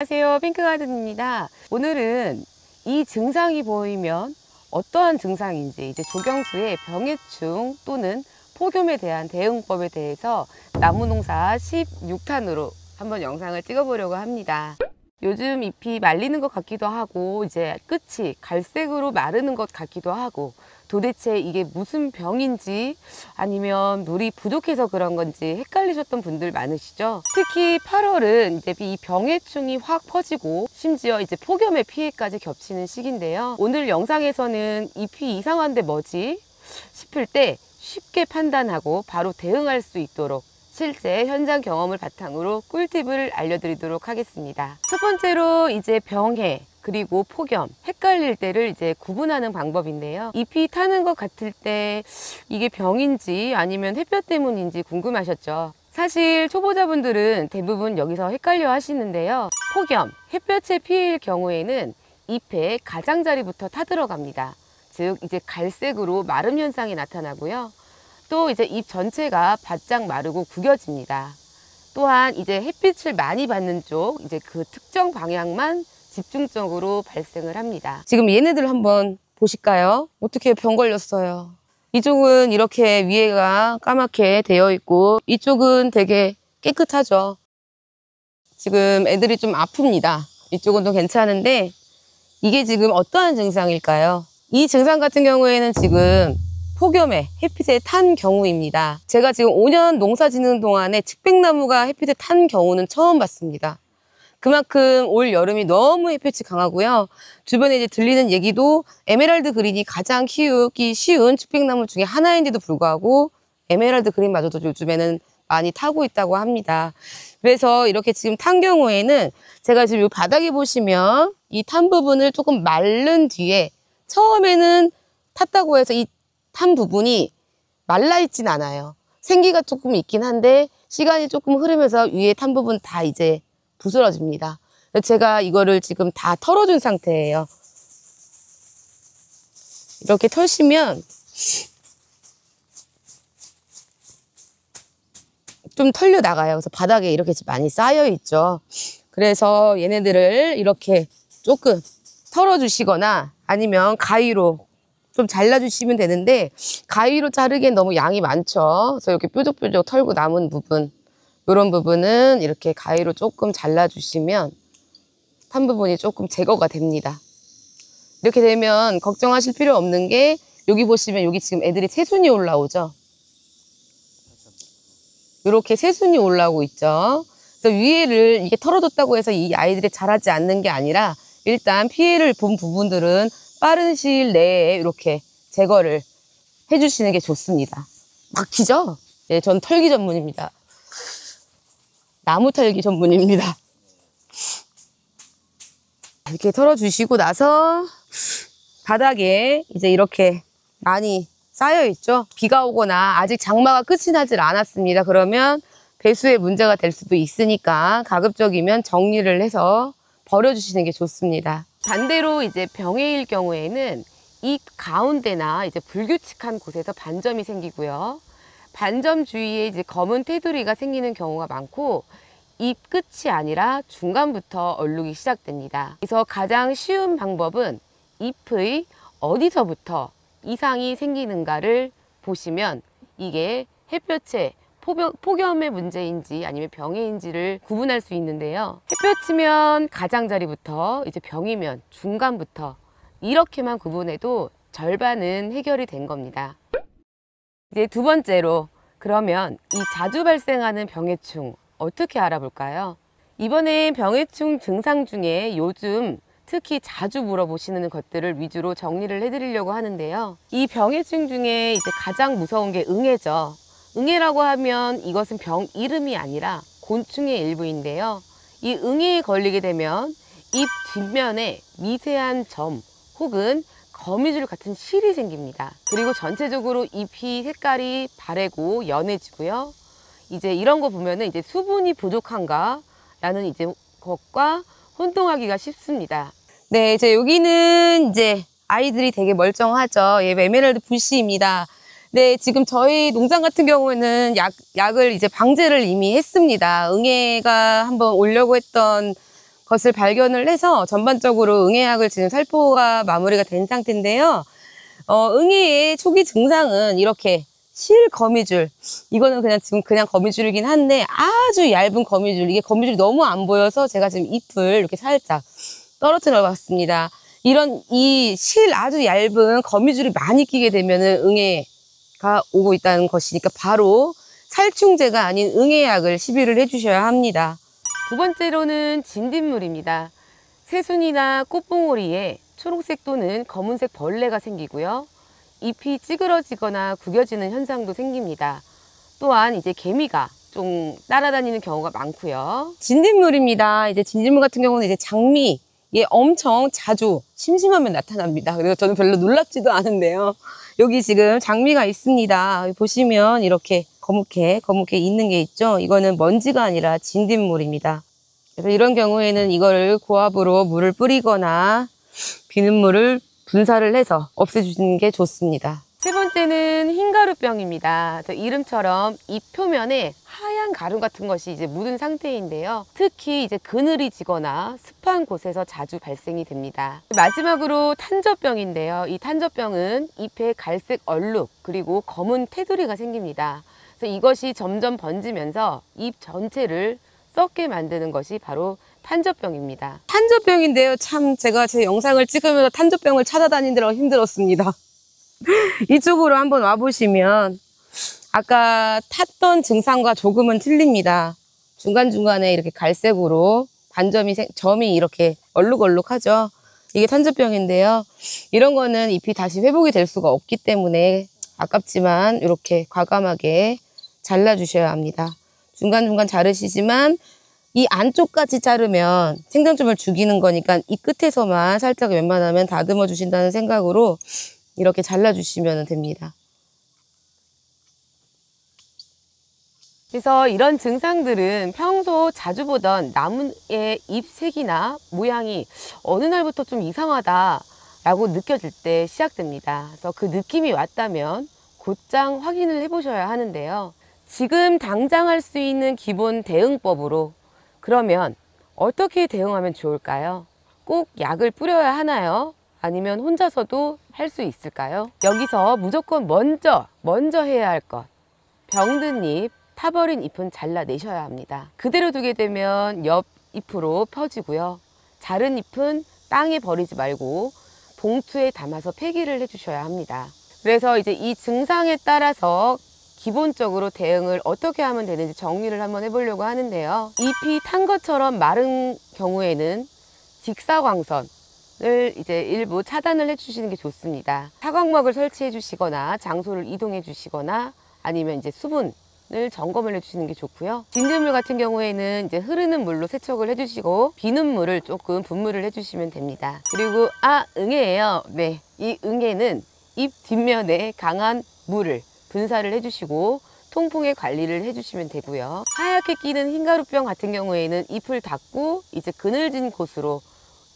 안녕하세요, 핑크가든입니다. 오늘은 이 증상이 보이면 어떠한 증상인지 이제 조경수의 병해충 또는 폭염에 대한 대응법에 대해서 나무농사 16탄으로 한번 영상을 찍어보려고 합니다. 요즘 잎이 말리는 것 같기도 하고 이제 끝이 갈색으로 마르는 것 같기도 하고 도대체 이게 무슨 병인지 아니면 물이 부족해서 그런 건지 헷갈리셨던 분들 많으시죠? 특히 8월은 이제 이 병해충이 확 퍼지고 심지어 이제 폭염의 피해까지 겹치는 시기인데요. 오늘 영상에서는 잎이 이상한데 뭐지? 싶을 때 쉽게 판단하고 바로 대응할 수 있도록 실제 현장 경험을 바탕으로 꿀팁을 알려드리도록 하겠습니다. 첫 번째로 이제 병해 그리고 폭염, 헷갈릴 때를 이제 구분하는 방법인데요. 잎이 타는 것 같을 때 이게 병인지 아니면 햇볕 때문인지 궁금하셨죠? 사실 초보자분들은 대부분 여기서 헷갈려 하시는데요. 폭염, 햇볕의 피해일 경우에는 잎의 가장자리부터 타들어갑니다. 즉 이제 갈색으로 마름 현상이 나타나고요. 또 이제 잎 전체가 바짝 마르고 구겨집니다. 또한 이제 햇빛을 많이 받는 쪽 이제 그 특정 방향만 집중적으로 발생을 합니다. 지금 얘네들 한번 보실까요? 어떻게 병 걸렸어요? 이쪽은 이렇게 위에가 까맣게 되어 있고 이쪽은 되게 깨끗하죠. 지금 애들이 좀 아픕니다. 이쪽은 또 괜찮은데 이게 지금 어떠한 증상일까요? 이 증상 같은 경우에는 지금 폭염에 햇빛에 탄 경우입니다. 제가 지금 5년 농사 짓는 동안에 측백나무가 햇빛에 탄 경우는 처음 봤습니다. 그만큼 올 여름이 너무 햇볕이 강하고요. 주변에 이제 들리는 얘기도 에메랄드 그린이 가장 키우기 쉬운 측백나무 중에 하나인데도 불구하고 에메랄드 그린마저도 요즘에는 많이 타고 있다고 합니다. 그래서 이렇게 지금 탄 경우에는 제가 지금 이 바닥에 보시면 이 탄 부분을 조금 마른 뒤에 처음에는 탔다고 해서 이 탄 부분이 말라있진 않아요. 생기가 조금 있긴 한데 시간이 조금 흐르면서 위에 탄 부분 다 이제 부스러집니다. 제가 이거를 지금 다 털어준 상태예요. 이렇게 털시면 좀 털려 나가요. 그래서 바닥에 이렇게 많이 쌓여 있죠. 그래서 얘네들을 이렇게 조금 털어주시거나 아니면 가위로 좀 잘라주시면 되는데 가위로 자르기엔 너무 양이 많죠. 그래서 이렇게 뾰족뾰족 털고 남은 부분 이런 부분은 이렇게 가위로 조금 잘라주시면 탄 부분이 조금 제거가 됩니다. 이렇게 되면 걱정하실 필요 없는 게 여기 보시면 여기 지금 애들이 새순이 올라오죠. 이렇게 새순이 올라오고 있죠. 그래서 위에를 이게 털어졌다고 해서 이 아이들이 자라지 않는 게 아니라 일단 피해를 본 부분들은 빠른 시일 내에 이렇게 제거를 해주시는 게 좋습니다. 막히죠? 예, 전 털기 전문입니다. 나무 털기 전문입니다. 이렇게 털어주시고 나서 바닥에 이제 이렇게 많이 쌓여 있죠. 비가 오거나 아직 장마가 끝이 나질 않았습니다. 그러면 배수에 문제가 될 수도 있으니까 가급적이면 정리를 해서 버려주시는 게 좋습니다. 반대로 이제 병해일 경우에는 잎 가운데나 이제 불규칙한 곳에서 반점이 생기고요. 반점 주위에 이제 검은 테두리가 생기는 경우가 많고 잎 끝이 아니라 중간부터 얼룩이 시작됩니다. 그래서 가장 쉬운 방법은 잎의 어디서부터 이상이 생기는가를 보시면 이게 햇볕에 폭염의 문제인지 아니면 병해인지를 구분할 수 있는데요. 햇볕이면 가장자리부터 이제 병이면 중간부터 이렇게만 구분해도 절반은 해결이 된 겁니다. 이제 두 번째로 그러면 이 자주 발생하는 병해충 어떻게 알아볼까요? 이번엔 병해충 증상 중에 요즘 특히 자주 물어보시는 것들을 위주로 정리를 해드리려고 하는데요. 이 병해충 중에 이제 가장 무서운 게 응애죠. 응애라고 하면 이것은 병 이름이 아니라 곤충의 일부인데요. 이 응애에 걸리게 되면 잎 뒷면에 미세한 점 혹은 거미줄 같은 실이 생깁니다. 그리고 전체적으로 잎이 색깔이 바래고 연해지고요. 이제 이런 거 보면은 이제 수분이 부족한가 라는 이제 것과 혼동하기가 쉽습니다. 네, 이제 여기는 이제 아이들이 되게 멀쩡하죠. 예, 에메랄드 부시입니다. 네, 지금 저희 농장 같은 경우에는 약을 이제 방제를 이미 했습니다. 응애가 한번 오려고 했던 것을 발견을 해서 전반적으로 응애약을 지금 살포가 마무리가 된 상태인데요. 응애의 초기 증상은 이렇게 실 거미줄, 이거는 그냥 지금 그냥 거미줄이긴 한데 아주 얇은 거미줄, 이게 거미줄이 너무 안 보여서 제가 지금 잎을 이렇게 살짝 떨어뜨려 봤습니다. 이런 이 실 아주 얇은 거미줄이 많이 끼게 되면은 응애가 오고 있다는 것이니까 바로 살충제가 아닌 응애약을 시비를 해주셔야 합니다. 두 번째로는 진딧물입니다. 새순이나 꽃봉오리에 초록색 또는 검은색 벌레가 생기고요. 잎이 찌그러지거나 구겨지는 현상도 생깁니다. 또한 이제 개미가 좀 따라다니는 경우가 많고요. 진딧물입니다. 이제 진딧물 같은 경우는 이제 장미에 엄청 자주 심심하면 나타납니다. 그래서 저는 별로 놀랍지도 않은데요. 여기 지금 장미가 있습니다. 여기 보시면 이렇게 거뭇게 있는 게 있죠. 이거는 먼지가 아니라 진딧물입니다. 그래서 이런 경우에는 이거를 고압으로 물을 뿌리거나 비눗물을 분사를 해서 없애주시는 게 좋습니다. 세 번째는 흰가루병입니다. 이름처럼 잎 표면에 하얀 가루 같은 것이 이제 묻은 상태인데요. 특히 이제 그늘이 지거나 습한 곳에서 자주 발생이 됩니다. 마지막으로 탄저병인데요. 이 탄저병은 잎에 갈색 얼룩 그리고 검은 테두리가 생깁니다. 그래서 이것이 점점 번지면서 잎 전체를 썩게 만드는 것이 바로 탄저병입니다. 탄저병인데요. 참 제가 제 영상을 찍으면서 탄저병을 찾아다니느라 힘들었습니다. 이쪽으로 한번 와보시면 아까 탔던 증상과 조금은 틀립니다. 중간중간에 이렇게 갈색으로 점이 이렇게 얼룩얼룩하죠. 이게 탄저병인데요. 이런 거는 잎이 다시 회복이 될 수가 없기 때문에 아깝지만 이렇게 과감하게 잘라주셔야 합니다. 중간중간 자르시지만 이 안쪽까지 자르면 생장점을 죽이는 거니까 이 끝에서만 살짝 웬만하면 다듬어 주신다는 생각으로 이렇게 잘라주시면 됩니다. 그래서 이런 증상들은 평소 자주 보던 나무의 잎색이나 모양이 어느 날부터 좀 이상하다 라고 느껴질 때 시작됩니다. 그래서 그 느낌이 왔다면 곧장 확인을 해보셔야 하는데요. 지금 당장 할 수 있는 기본 대응법으로 그러면 어떻게 대응하면 좋을까요? 꼭 약을 뿌려야 하나요? 아니면 혼자서도 할 수 있을까요? 여기서 무조건 먼저 해야 할 것, 병든 잎, 타버린 잎은 잘라내셔야 합니다. 그대로 두게 되면 옆 잎으로 펴지고요. 자른 잎은 땅에 버리지 말고 봉투에 담아서 폐기를 해주셔야 합니다. 그래서 이제 이 증상에 따라서 기본적으로 대응을 어떻게 하면 되는지 정리를 한번 해보려고 하는데요. 잎이 탄 것처럼 마른 경우에는 직사광선을 이제 일부 차단을 해주시는 게 좋습니다. 사광막을 설치해 주시거나 장소를 이동해 주시거나 아니면 이제 수분을 점검을 해주시는 게 좋고요. 진딧물 같은 경우에는 이제 흐르는 물로 세척을 해주시고 비는 물을 조금 분무를 해주시면 됩니다. 그리고 응애예요. 네, 이 응애는 잎 뒷면에 강한 물을 분사를 해주시고 통풍의 관리를 해주시면 되고요. 하얗게 끼는 흰가루병 같은 경우에는 잎을 닫고 이제 그늘진 곳으로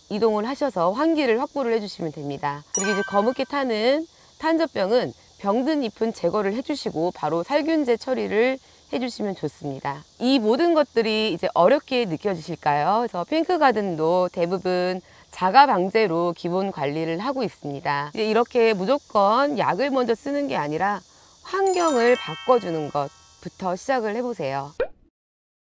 이동을 하셔서 환기를 확보를 해주시면 됩니다. 그리고 이제 거뭇게 타는 탄저병은 병든 잎은 제거를 해주시고 바로 살균제 처리를 해주시면 좋습니다. 이 모든 것들이 이제 어렵게 느껴지실까요? 그래서 핑크가든도 대부분 자가 방제로 기본 관리를 하고 있습니다. 이제 이렇게 무조건 약을 먼저 쓰는 게 아니라 환경을 바꿔주는 것부터 시작을 해보세요.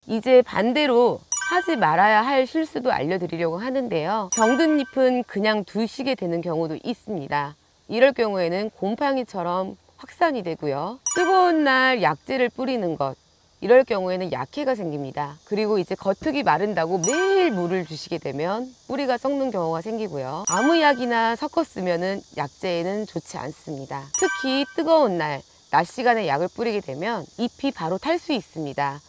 이제 반대로 하지 말아야 할 실수도 알려드리려고 하는데요. 병든 잎은 그냥 두시게 되는 경우도 있습니다. 이럴 경우에는 곰팡이처럼 확산이 되고요. 뜨거운 날 약재를 뿌리는 것, 이럴 경우에는 약해가 생깁니다. 그리고 이제 겉흙이 마른다고 매일 물을 주시게 되면 뿌리가 썩는 경우가 생기고요. 아무 약이나 섞어 쓰면은 약재에는 좋지 않습니다. 특히 뜨거운 날, 낮 시간에 약을 뿌리게 되면 잎이 바로 탈 수 있습니다.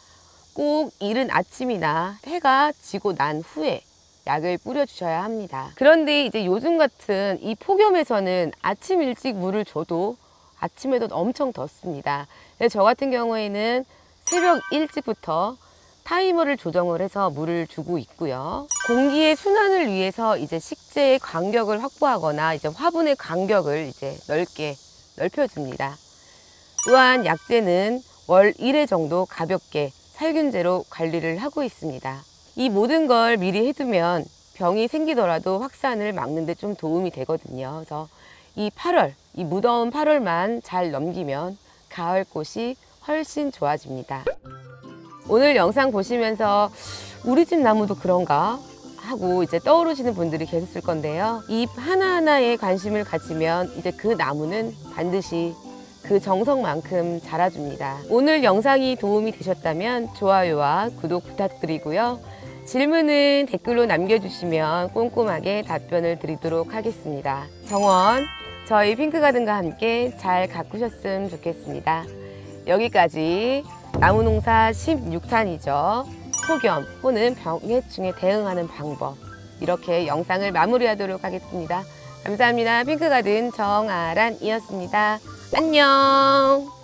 꼭 이른 아침이나 해가 지고 난 후에 약을 뿌려주셔야 합니다. 그런데 이제 요즘 같은 이 폭염에서는 아침 일찍 물을 줘도 아침에도 엄청 덥습니다. 저 같은 경우에는 새벽 일찍부터 타이머를 조정을 해서 물을 주고 있고요. 공기의 순환을 위해서 이제 식재의 간격을 확보하거나 이제 화분의 간격을 이제 넓게 넓혀줍니다. 또한 약재는 월 1회 정도 가볍게 살균제로 관리를 하고 있습니다. 이 모든 걸 미리 해두면 병이 생기더라도 확산을 막는 데 좀 도움이 되거든요. 그래서 이 8월, 이 무더운 8월만 잘 넘기면 가을꽃이 훨씬 좋아집니다. 오늘 영상 보시면서 우리 집 나무도 그런가 하고 이제 떠오르시는 분들이 계셨을 건데요. 잎 하나하나에 관심을 가지면 이제 그 나무는 반드시 그 정성만큼 자라줍니다. 오늘 영상이 도움이 되셨다면 좋아요와 구독 부탁드리고요. 질문은 댓글로 남겨주시면 꼼꼼하게 답변을 드리도록 하겠습니다. 정원, 저희 핑크가든과 함께 잘 가꾸셨으면 좋겠습니다. 여기까지 나무농사 16탄이죠. 폭염 또는 병해충에 대응하는 방법, 이렇게 영상을 마무리하도록 하겠습니다. 감사합니다. 핑크가든 정아란이었습니다. 안녕.